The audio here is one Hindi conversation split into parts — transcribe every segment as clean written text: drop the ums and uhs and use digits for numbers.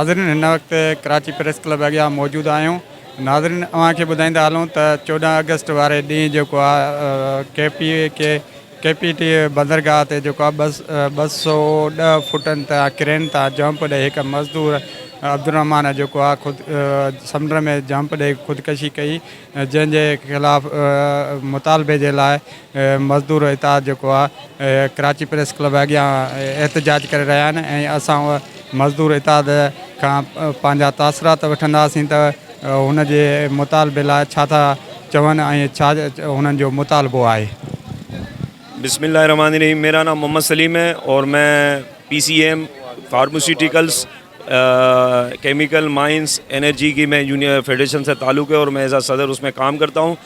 नाज़रीन हिन वक़्तु कराची प्रेस क्लब अॻियां मौजूदु आहियूं। नाज़रीन अव्हांखे ॿुधाईंदा हलूं त 14 अगस्त वारे ॾींहुं जेको आहे KPT बंदरगाह ते जेको आहे 210 फुटनि तां क्रेन तां जंप ॾेई हिकु मज़दूर अब्दुर्रहमान जेको आहे समुंड में जंप ॾेई ख़ुदकशी कई, जंहिंजे ख़िलाफ़ मुतालबे जे लाइ मज़दूर हितां जेको आहे कराची प्रेस क्लब अॻियां एहतजाज करे रहिया आहिनि ऐं असां मज़दूर हितां खां पंहिंजा तासरात वठंदासीं त हुन जे मुतालबे लाइ छा था चवनि ऐं छा हुननि जो मुतालबो आहे। बिस्मिल्लाहिर्रहमानिर्रहीम। मेरा नाम मोहम्मद सलीम है और मैं PCM pharmaceuticals chemical mines energy की मैं यूनियन फेडरेशन से ताल्लुक़ है और मैं एज सदर उसमें काम करता हूँ।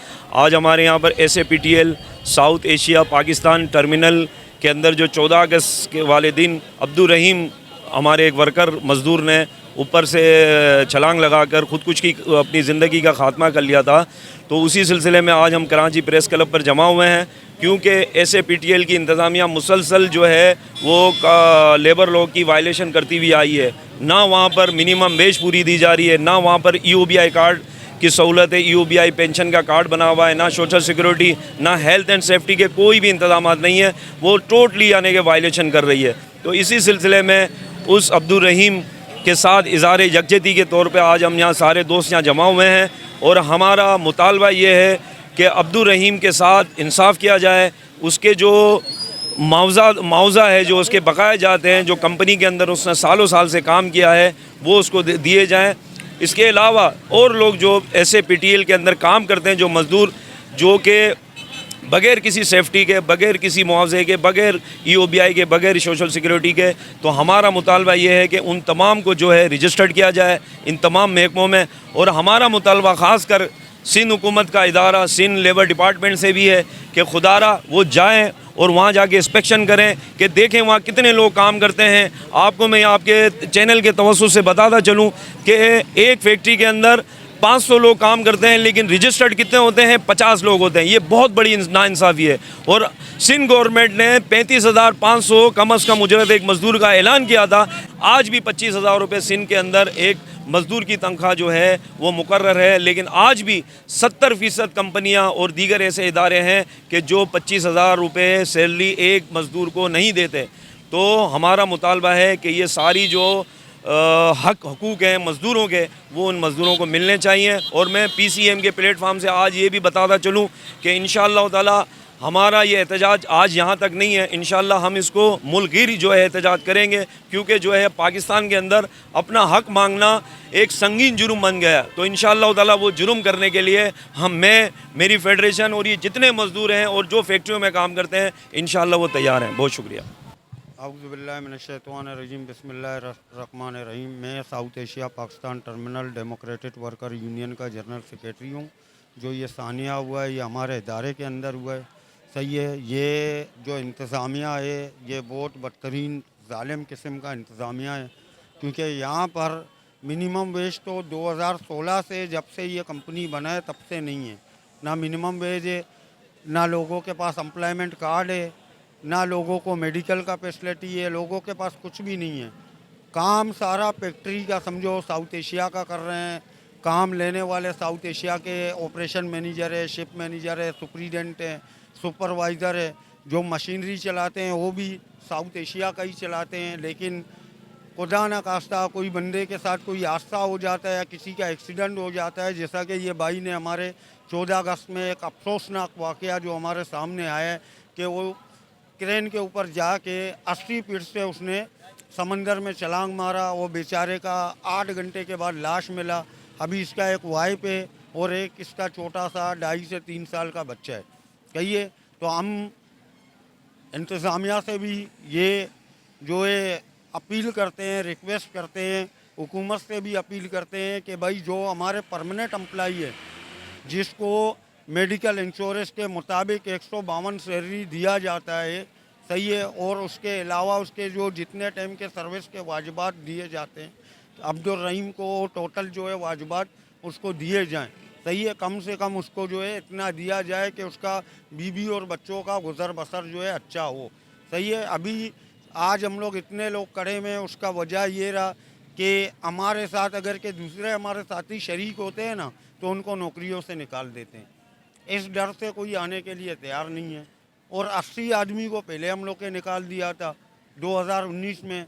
आज हमारे यहाँ पर SAPTL south Asia Pakistan terminal के अंदर जो 14 अगस्त के वाले दिन अब्दुल रहीम हमारे एक वर्कर मज़दूर ने ऊपर से छलांग लगाकर ख़ुदकुश की अपनी ज़िंदगी का ख़ात्मा कर लिया था, तो उसी सिलसिले में आज हम कराची प्रेस क्लब पर जमा हुए हैं। क्योंकि SAPTL की इंतज़ामिया मुसलसल जो है वो लेबर लॉ की वायलेशन करती हुई आई है। ना वहाँ पर मिनिमम वेज पूरी दी जा रही है, ना वहाँ पर EOBI कार्ड की सहूलत है, EOBI पेंशन का कार्ड बना हुआ है, ना सोशल सिक्योरिटी, ना हेल्थ एंड सेफ्टी के कोई भी इंतजाम नहीं है। वो टोटली यानी कि वायलेशन कर रही है। तो इसी सिलसिले में उस अब्दुल रहीम के साथ इज़हार यकजहती के तौर पे आज हम यहाँ सारे दोस्त यहाँ जमा हुए हैं और हमारा मुतालबा ये है कि अब्दुल रहीम के साथ इंसाफ किया जाए। उसके जो मुआवजा है, जो उसके बकाए जाते हैं, जो कंपनी के अंदर उसने सालों साल से काम किया है, वो उसको दिए जाएँ। इसके अलावा और लोग जो SAPTL के अंदर काम करते हैं, जो मज़दूर जो कि बग़ैर किसी सेफ्टी के, बग़ैर किसी मुआवजे के, बग़ैर EOBI के, बग़ैर सोशल सिक्योरिटी के, तो हमारा मुतालबा ये है कि उन तमाम को जो है रजिस्टर्ड किया जाए इन तमाम महकमों में। और हमारा मुतालबा ख़ास कर सिंध हुकूमत का इदारा सिंध लेबर डिपार्टमेंट से भी है कि खुदारा वो जाएँ और वहाँ जाके इंस्पेक्शन करें कि देखें वहाँ कितने लोग काम करते हैं। आपको मैं आपके चैनल के तवज्जुह से बताता चलूँ कि एक फैक्ट्री के अंदर 500 लोग काम करते हैं, लेकिन रजिस्टर्ड कितने होते हैं? 50 लोग होते हैं। ये बहुत बड़ी नाइंसाफ़ी है। और सिंध गवर्नमेंट ने 35,500 कम अज़ कम उजरत एक मज़दूर का ऐलान किया था। आज भी 25,000 रुपये सिंध के अंदर एक मज़दूर की तनख्वाह जो है वो मुकर्रर है, लेकिन आज भी 70% कंपनियां और दीगर ऐसे इदारे हैं कि जो 25,000 रुपये सैलरी एक मज़दूर को नहीं देते। तो हमारा मुतालबा है कि ये सारी जो हकूक़ हैं मज़दूरों के, वो उन मज़दूरों को मिलने चाहिए। और मैं PCM के प्लेटफार्म से आज ये भी बताता चलूँ कि इंशाअल्लाह ताला हमारा ये एहतजाज आज यहाँ तक नहीं है, इंशाअल्लाह हम इसको मुल्क-गिर जो है एहतजाज करेंगे। क्योंकि जो है पाकिस्तान के अंदर अपना हक़ मांगना एक संगीन जुर्म बन गया। तो इंशाअल्लाह ताला वो जुर्म करने के लिए मैं मेरी फेडरेशन और ये जितने मज़दूर हैं और जो फैक्ट्रियों में काम करते हैं, इंशाअल्लाह वो तैयार हैं। बहुत शुक्रिया। औज़ुबिल्लाहिमिनश्शैतानिर्रजीम बिस्मिल्लाहिर्रहमानिर्रहीम। मैं south Asia Pakistan terminal democratic worker union का जनरल सेक्रेटरी हूँ। जो ये सानिया हुआ है ये हमारे इदारे के अंदर हुआ है। सही है, ये जो इंतज़ामिया है ये बहुत बदतरीन ज़ालिम किस्म का इंतज़ामिया है। क्योंकि यहाँ पर मिनिमम वेज तो 2016 से जब से ये कंपनी बना है तब से नहीं है। ना मिनिमम वेज है, ना लोगों के पास एम्प्लॉयमेंट कार्ड है, ना लोगों को मेडिकल का फैसिलिटी है, लोगों के पास कुछ भी नहीं है। काम सारा फैक्ट्री का समझो साउथ एशिया का कर रहे हैं। काम लेने वाले साउथ एशिया के ऑपरेशन मैनेजर है, शिप मैनेजर है, सुपरिटेंडेंट है, सुपरवाइज़र है। जो मशीनरी चलाते हैं वो भी साउथ एशिया का ही चलाते हैं। लेकिन खुदा न खास्ता कोई बंदे के साथ कोई हादसा हो जाता है या किसी का एक्सीडेंट हो जाता है, जैसा कि ये भाई ने हमारे 14 अगस्त में एक अफसोसनाक वाक़या जो हमारे सामने आया है कि वो क्रेन के ऊपर जाके 80 फीट से उसने समंदर में छलांग मारा। वो बेचारे का 8 घंटे के बाद लाश मिला। अभी इसका एक वाइफ है और एक इसका छोटा सा 2.5 से 3 साल का बच्चा है। कहिए तो हम इंतज़ामिया से भी ये जो है अपील करते हैं, रिक्वेस्ट करते हैं, हुकूमत से भी अपील करते हैं कि भाई जो हमारे परमानेंट एम्प्लॉई है जिसको मेडिकल इंश्योरेंस के मुताबिक 152 सैलरी दिया जाता है, सही है, और उसके अलावा उसके जो जितने टाइम के सर्विस के वाजिबात दिए जाते हैं, अब्दुल रहीम को टोटल जो है वाजिबात उसको दिए जाएं। सही है, कम से कम उसको जो है इतना दिया जाए कि उसका बीवी और बच्चों का गुजर बसर जो है अच्छा हो। सही है, अभी आज हम लोग इतने लोग खड़े में उसका वजह ये रहा कि हमारे साथ अगर के दूसरे हमारे साथी शरीक होते हैं ना तो उनको नौकरियों से निकाल देते हैं। इस डर से कोई आने के लिए तैयार नहीं है। और 80 आदमी को पहले हम लोग के निकाल दिया था 2019 में,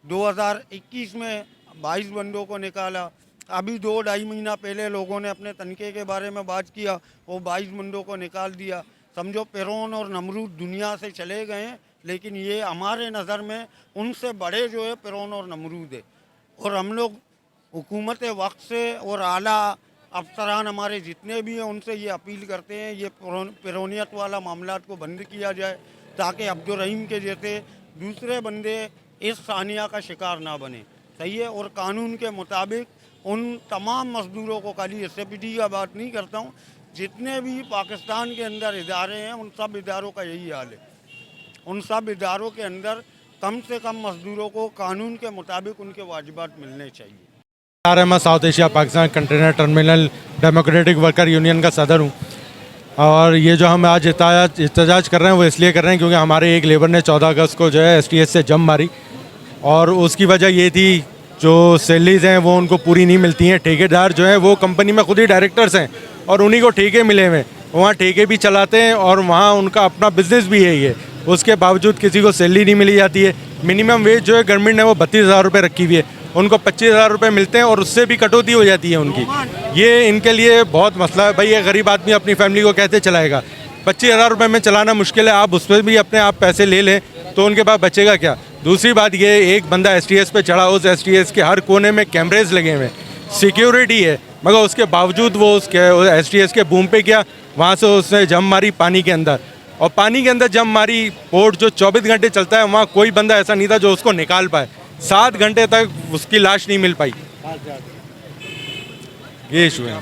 2021 में 22 बंदों को निकाला। अभी 2-2.5 महीना पहले लोगों ने अपने तनखे के बारे में बात किया, वो 22 बंदों को निकाल दिया। समझो फिरौन और नमरूद दुनिया से चले गए हैं, लेकिन ये हमारे नज़र में उनसे बड़े जो है फिरौन और नमरूद है। और हम लोग हुकूमत वक्त से और आला अफसरान हमारे जितने भी हैं उनसे ये अपील करते हैं ये फिरौनियत वाला मामला को बंद किया जाए, ताकि अब्दुल रहीम के जैसे दूसरे बंदे इस सानिया का शिकार ना बने। सही है। और कानून के मुताबिक उन तमाम मजदूरों को, खाली एसएपीटी का बात नहीं करता हूँ, जितने भी पाकिस्तान के अंदर इदारे हैं उन सब इदारों का यही हाल है। उन सब इदारों के अंदर कम से कम मजदूरों को कानून के मुताबिक उनके वाजिबात मिलने चाहिए। मैं south Asia Pakistan container terminal democratic worker union का सदर हूँ। और ये जो हम आज एहतजाज कर रहे हैं वो इसलिए कर रहे हैं क्योंकि हमारे एक लेबर ने 14 अगस्त को जो है STS से जंप मारी, और उसकी वजह ये थी जो सैलरीज हैं वो उनको पूरी नहीं मिलती हैं। ठेकेदार जो है वो कंपनी में खुद ही डायरेक्टर्स हैं और उन्हीं को ठेके मिले हुए, वहाँ ठेके भी चलाते हैं और वहाँ उनका अपना बिजनेस भी है ये। उसके बावजूद किसी को सैलरी नहीं मिली जाती है। मिनिमम वेज जो है गवर्नमेंट ने वो 32,000 रुपये रखी हुई है, उनको 25,000 रुपये मिलते हैं और उससे भी कटौती हो जाती है उनकी। ये इनके लिए बहुत मसला है भाई। ये गरीब आदमी अपनी फैमिली को कैसे चलाएगा? 25,000 रुपये में चलाना मुश्किल है, आप उस पर भी अपने आप पैसे ले लें तो उनके पास बचेगा क्या? दूसरी बात ये, एक बंदा STS पे चढ़ा, उस STS के हर कोने में कैमरेज लगे हुए हैं, सिक्योरिटी है, मगर उसके बावजूद वो उसके STS के बूम पे गया, वहाँ से उसने जंप मारी पानी के अंदर, और पानी के अंदर जंप मारी। पोर्ट जो 24 घंटे चलता है वहाँ कोई बंदा ऐसा नहीं था जो उसको निकाल पाए। 7 घंटे तक उसकी लाश नहीं मिल पाई। ये इशू है।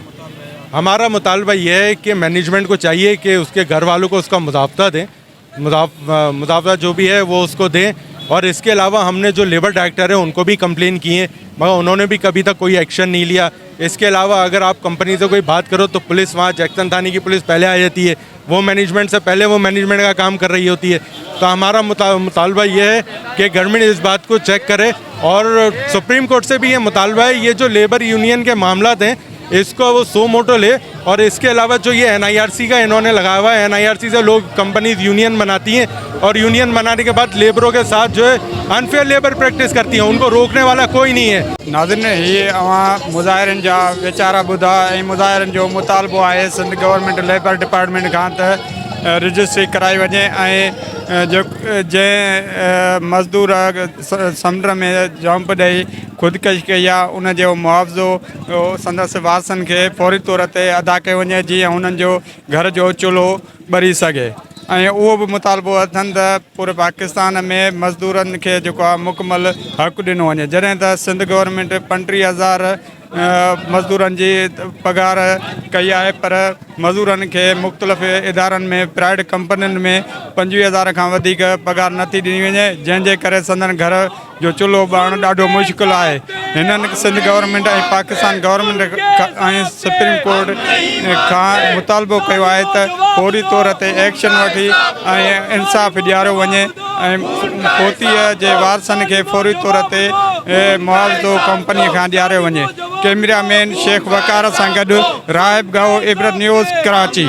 हमारा मुतालबा ये है कि मैनेजमेंट को चाहिए कि उसके घर वालों को उसका मुआवजा दें, मुआवजा जो भी है वो उसको दें। और इसके अलावा हमने जो लेबर डायरेक्टर हैं उनको भी कंप्लेन की है, मगर उन्होंने भी कभी तक कोई एक्शन नहीं लिया। इसके अलावा अगर आप कंपनी से कोई बात करो तो पुलिस, वहाँ जैक्सन थाने की पुलिस पहले आ जाती है, वो मैनेजमेंट से पहले वो मैनेजमेंट का काम कर रही होती है। तो हमारा मुतालबा ये है कि गवर्नमेंट इस बात को चेक करे, और सुप्रीम कोर्ट से भी ये मुतालबा है, ये जो लेबर यूनियन के मामला हैं इसको वो सो मोटो ले। और इसके अलावा जो ये NIRC का इन्होंने लगाया हुआ है, NIRC से लोग कंपनीज यूनियन बनाती हैं और यूनियन बनाने के बाद लेबरों के साथ जो है अनफेयर लेबर प्रैक्टिस करती हैं, उनको रोकने वाला कोई नहीं है। नाज़रीन, ये मुज़ाहिरनि जा वीचारा ॿुधा ऐं मुज़ाहिरनि जो मुतालबो आहे सिंध गवर्नमेंट लेबर डिपार्टमेंट खां त रजिस्ट्री कराई वञे ऐं जो जंहिं मज़दूर समुंड में जंप ॾेई ख़ुदकशी कई आहे उन जो मुआवज़ो संदसि वारसनि खे फौरी तौर ते अदा कयो वञे, जीअं हुननि जो घर जो चूल्हो ॿरी सघे। ऐं उहो बि मुतालबो अथनि त पूरे पाकिस्तान में मज़दूरनि खे जेको आहे मुकमल हक़ ॾिनो वञे। जॾहिं त सिंध गवर्नमेंट 35,000 मज़दूरनि जी पघार कई आहे, पर मज़दूरनि खे मुख़्तलिफ़ इदारनि में, प्राइवेट कंपनियुनि में 25,000 खां वधीक पघार नथी ॾिनी वञे, जंहिंजे करे संदन घर जो चूल्हो ॿारणु ॾाढो मुश्किल आहे। हिननि सिंध गवर्नमेंट ऐं पाकिस्तान गवर्नमेंट ऐं सुप्रीम कोर्ट खां मुतालबो कयो आहे त फौरी तौर ते एक्शन वठी ऐं इंसाफ़ ॾियारियो वञे ऐं पोतीअ जे वारसनि खे फौरी तौर ते मुआवज़ो कंपनी खां ॾियारियो वञे। कैमरामैन शेख वकार सां गॾु राहिब गाओ, इबरत न्यूज़, कराची।